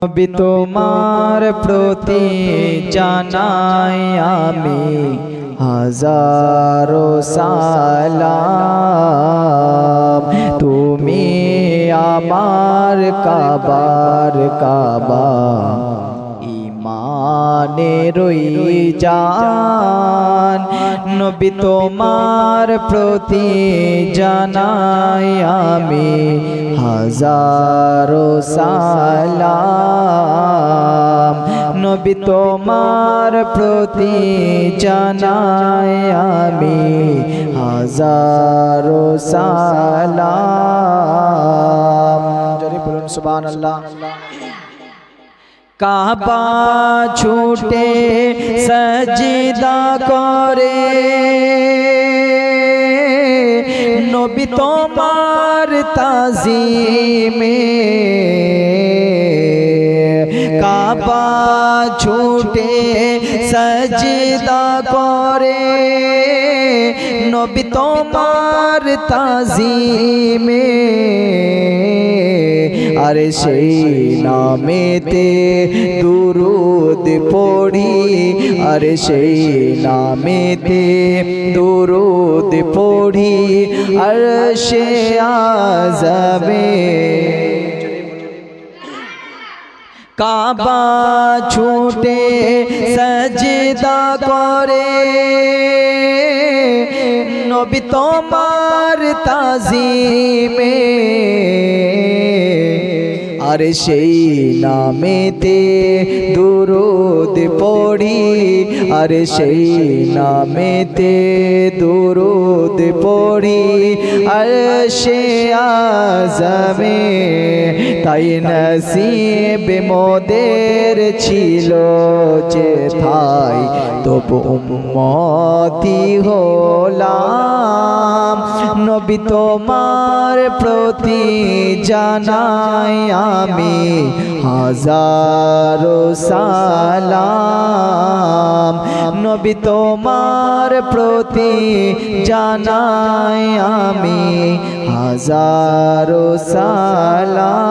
নবী তোমার প্রতি জানাই আমি হাজারো সালাম। তুমি আমার কাবার কাবা, ইমানেরই জান। নবী তোমার প্রতি জানাই আমি হাজারো সালাম। নবী তোমার প্রতি জানাই আমি হাজারো সালাম। জোরে বলুন সুবহানাল্লাহ। কাবা ছুটে সজদা করে নবী তোমার তাজিমে। কাবা ছুটে সজদা করে নবী তোমার তাজিমে। আরে সেই নামেতে দুরুদ পড়ি, আরে সেই নামেতে দুরুদ পড়ি আরশে আযমে। কাবা ছুটে সজদা করে নবী তোমার তাজিমে। আর সেই নামেতে দুরুদ পড়ি, আর সেই নামেতে দুরুদ পড়ি আরশে আযমে। তাই নসিব মোদের ছিল যে থাই তবু উম্মতি হলাম। নবী তোমার প্রতি জানাই আমি হাজারো সালাম। নবী তোমার প্রতি জানাই আমি হাজারো সালাম।